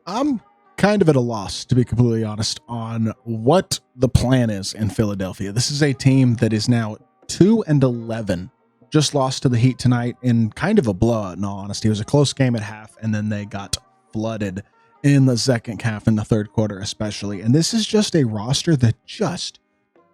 I'm kind of at a loss, to be completely honest, on what the plan is in Philadelphia. This is a team that is now 2-11, just lost to the Heat tonight in kind of a blowout, in all honesty. It was a close game at half, and then they got flooded in the second half, in the third quarter especially. And this is just a roster that just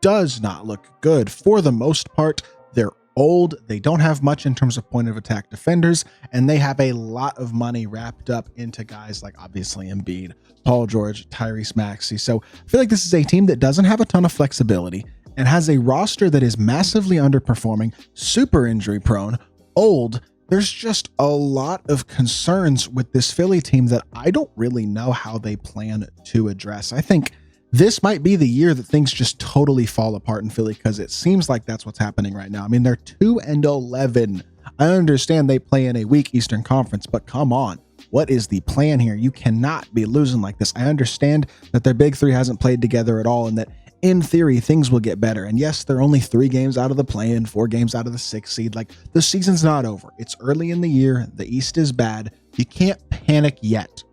does not look good. For the most part, they're old. They don't have much in terms of point of attack defenders, and they have a lot of money wrapped up into guys like obviously Embiid, Paul George, Tyrese Maxey. So I feel like this is a team that doesn't have a ton of flexibility and has a roster that is massively underperforming, super injury prone, old. There's just a lot of concerns with this Philly team that I don't really know how they plan to address. I think this might be the year that things just totally fall apart in Philly, because it seems like that's what's happening right now. I mean, they're 2-11. I understand they play in a weak Eastern Conference, but come on. What is the plan here? You cannot be losing like this. I understand that their big three hasn't played together at all, and that in theory, things will get better. And yes, they're only 3 games out of the play-in, 4 games out of the 6th seed. Like, the season's not over. It's early in the year. The East is bad. You can't panic yet.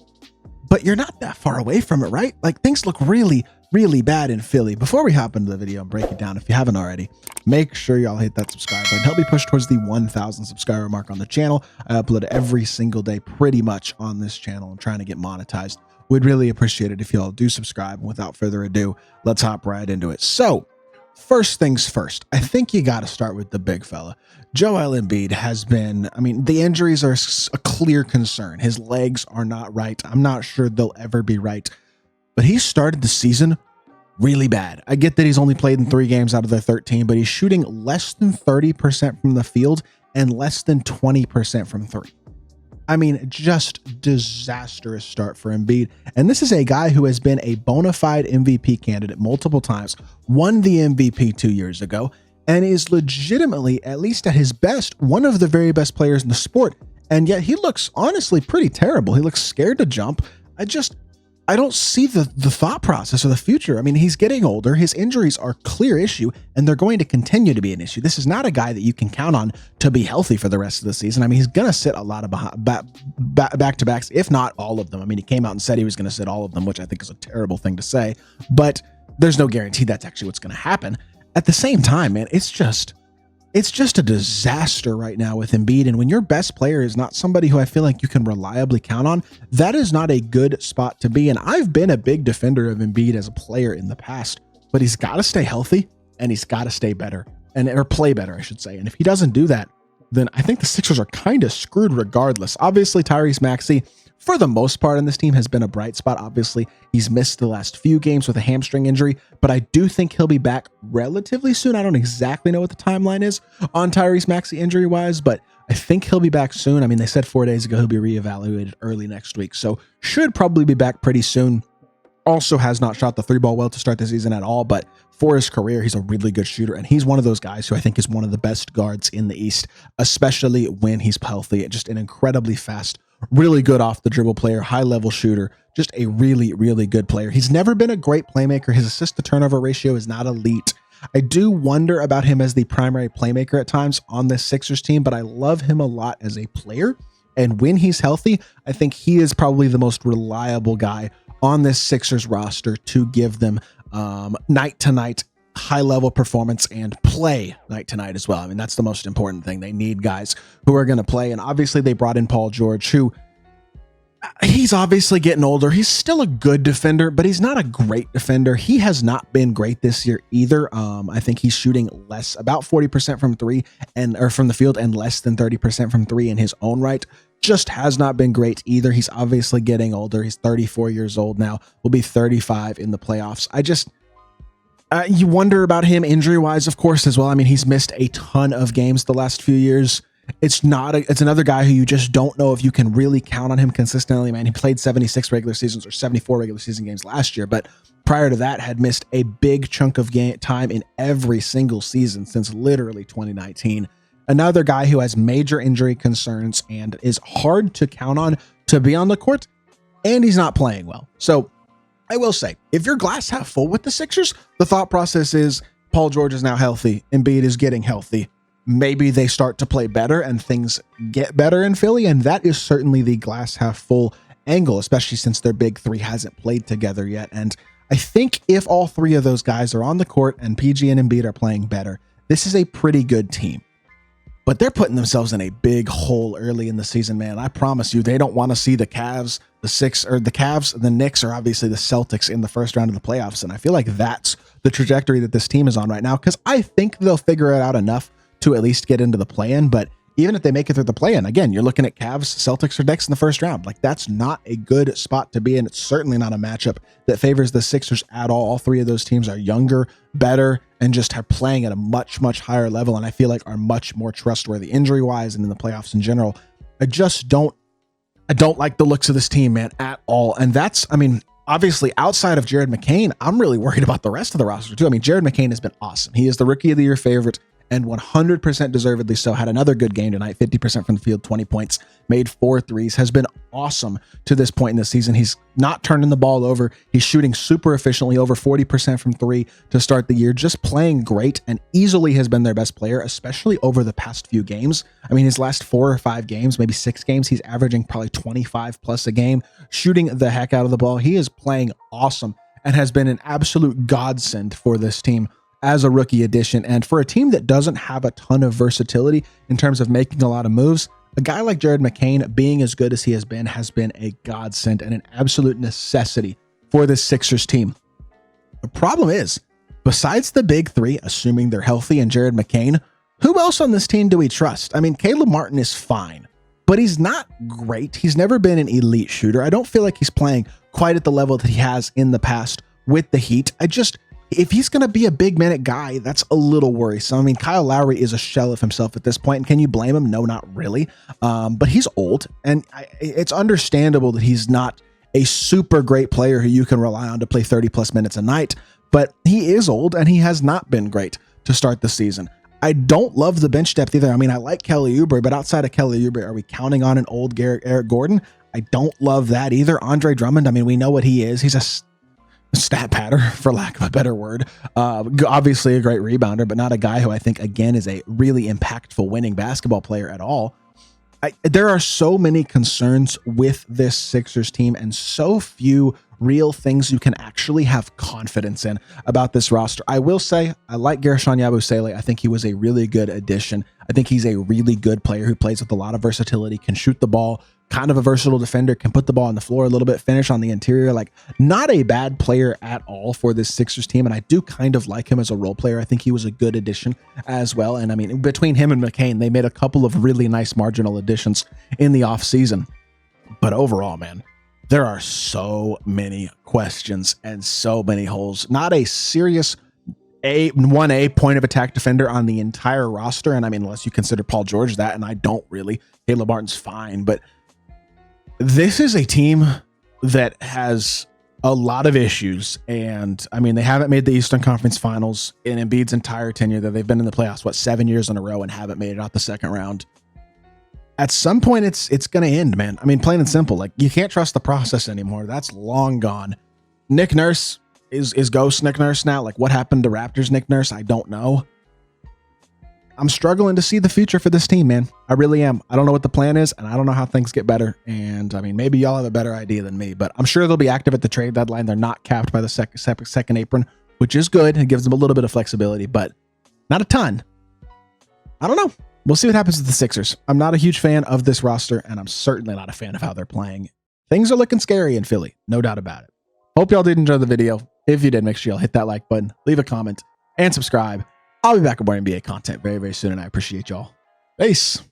But you're not that far away from it, right? Like, things look really, really bad in Philly. Before we hop into the video and break it down, if you haven't already, make sure y'all hit that subscribe button. Help me push towards the 1,000 subscriber mark on the channel. I upload every single day pretty much on this channel. I'm trying to get monetized. We'd really appreciate it if y'all do subscribe. And without further ado, let's hop right into it. So, first things first, I think you got to start with the big fella. Joel Embiid has been, I mean, the injuries are a clear concern. His legs are not right. I'm not sure they'll ever be right. But he started the season really bad. I get that he's only played in 3 games out of the 13, but he's shooting less than 30% from the field and less than 20% from 3. I mean, just disastrous start for Embiid. And this is a guy who has been a bona fide MVP candidate multiple times, won the MVP 2 years ago, and is legitimately, at least at his best, one of the very best players in the sport. And yet he looks honestly pretty terrible. He looks scared to jump. I don't see the thought process or the future. I mean, he's getting older. His injuries are a clear issue, and they're going to continue to be an issue. This is not a guy that you can count on to be healthy for the rest of the season. I mean, he's going to sit a lot of back-to-backs, if not all of them. I mean, he came out and said he was going to sit all of them, which I think is a terrible thing to say, but there's no guarantee that's actually what's going to happen. At the same time, man, it's just a disaster right now with Embiid. And when your best player is not somebody who I feel like you can reliably count on, that is not a good spot to be. And I've been a big defender of Embiid as a player in the past, but he's got to stay healthy and he's got to stay better or play better, I should say. And if he doesn't do that, then I think the Sixers are kind of screwed regardless. Obviously, Tyrese Maxey, for the most part in this team, has been a bright spot. Obviously, he's missed the last few games with a hamstring injury, but I do think he'll be back relatively soon. I don't exactly know what the timeline is on Tyrese Maxey injury-wise, but I think he'll be back soon. I mean, they said 4 days ago he'll be reevaluated early next week, so should probably be back pretty soon. Also has not shot the 3-ball well to start the season at all, but for his career, he's a really good shooter, and he's one of those guys who I think is one of the best guards in the East, especially when he's healthy. Just an incredibly fast, really good off the dribble player, high level shooter, just a really, really good player. He's never been a great playmaker. His assist to turnover ratio is not elite. I do wonder about him as the primary playmaker at times on this Sixers team, but I love him a lot as a player. And when he's healthy, I think he is probably the most reliable guy on this Sixers roster to give them night to night high level performance and play night to night as well. I mean, that's the most important thing. They need guys who are going to play. And obviously they brought in Paul George, who he's obviously getting older. He's still a good defender, but he's not a great defender. He has not been great this year either. I think he's shooting less, about 40% from 3 or from the field, and less than 30% from 3 in his own right. Just has not been great either. He's obviously getting older. He's 34 years old now. Will be 35 in the playoffs. You wonder about him injury-wise, of course, as well. I mean, he's missed a ton of games the last few years. It's another guy who you just don't know if you can really count on him consistently, man. He played 76 regular seasons or 74 regular season games last year, but prior to that had missed a big chunk of time in every single season since literally 2019. Another guy who has major injury concerns and is hard to count on to be on the court, and he's not playing well. So I will say, if you're glass half full with the Sixers, the thought process is Paul George is now healthy. Embiid is getting healthy. Maybe they start to play better and things get better in Philly. And that is certainly the glass half full angle, especially since their big three hasn't played together yet. And I think if all three of those guys are on the court and PG and Embiid are playing better, this is a pretty good team. But they're putting themselves in a big hole early in the season, man. I promise you, they don't want to see the Cavs, the Knicks, or obviously the Celtics in the first round of the playoffs. And I feel like that's the trajectory that this team is on right now, because I think they'll figure it out enough to at least get into the play-in. But even if they make it through the play-in, again, you're looking at Cavs, Celtics, or Knicks in the first round. Like, that's not a good spot to be in. It's certainly not a matchup that favors the Sixers at all. All three of those teams are younger, better, and just are playing at a much, much higher level, and I feel like are much more trustworthy injury-wise and in the playoffs in general. I don't like the looks of this team, man, at all. And that's, I mean, obviously, outside of Jared McCain, I'm really worried about the rest of the roster, too. I mean, Jared McCain has been awesome. He is the Rookie of the Year favorite, and 100% deservedly so. Had another good game tonight, 50% from the field, 20 points, made 4 threes, has been awesome to this point in the season. He's not turning the ball over. He's shooting super efficiently, over 40% from 3 to start the year, just playing great, and easily has been their best player, especially over the past few games. I mean, his last 4 or 5 games, maybe 6 games, he's averaging probably 25 plus a game, shooting the heck out of the ball. He is playing awesome and has been an absolute godsend for this team as a rookie addition. And for a team that doesn't have a ton of versatility in terms of making a lot of moves, a guy like Jared McCain being as good as he has been a godsend and an absolute necessity for this Sixers team. The problem is, besides the big three, assuming they're healthy, and Jared McCain, who else on this team do we trust? I mean, Caleb Martin is fine, but he's not great. He's never been an elite shooter. I don't feel like he's playing quite at the level that he has in the past with the Heat. If he's going to be a big minute guy, that's a little worrisome. I mean, Kyle Lowry is a shell of himself at this point, and can you blame him? No, not really. But he's old, and it's understandable that he's not a super great player who you can rely on to play 30 plus minutes a night, but he is old, and he has not been great to start the season. I don't love the bench depth either. I mean, I like Kelly Oubre, but outside of Kelly Oubre, are we counting on an old Eric Gordon? I don't love that either. Andre Drummond, I mean, we know what he is. He's a stat patter, for lack of a better word. Obviously a great rebounder, but not a guy who I think, again, is a really impactful winning basketball player at all. There are so many concerns with this Sixers team and so few real things you can actually have confidence in about this roster. I will say, I like Gershon Yabusele. I think he was a really good addition. I think he's a really good player who plays with a lot of versatility, can shoot the ball, kind of a versatile defender, can put the ball on the floor a little bit, finish on the interior. Like, not a bad player at all for this Sixers team, and I do kind of like him as a role player. I think he was a good addition as well. And I mean, between him and McCain, they made a couple of really nice marginal additions in the offseason. But overall, man, there are so many questions and so many holes. Not a serious 1A point of attack defender on the entire roster. And I mean, unless you consider Paul George that, and I don't really. Caleb Martin's fine, but this is a team that has a lot of issues. And I mean, they haven't made the Eastern Conference Finals in Embiid's entire tenure that they've been in the playoffs, 7 years in a row, and haven't made it out the second round. At some point, it's going to end, man. I mean, plain and simple. Like, you can't trust the process anymore. That's long gone. Nick Nurse is ghost Nick Nurse now. Like, what happened to Raptors Nick Nurse? I don't know. I'm struggling to see the future for this team, man. I really am. I don't know what the plan is, and I don't know how things get better. And I mean, maybe y'all have a better idea than me, but I'm sure they'll be active at the trade deadline. They're not capped by the second apron, which is good. It gives them a little bit of flexibility, but not a ton. I don't know. We'll see what happens with the Sixers. I'm not a huge fan of this roster, and I'm certainly not a fan of how they're playing. Things are looking scary in Philly, no doubt about it. Hope y'all did enjoy the video. If you did, make sure y'all hit that like button, leave a comment, and subscribe. I'll be back with more NBA content very, very soon, and I appreciate y'all. Peace.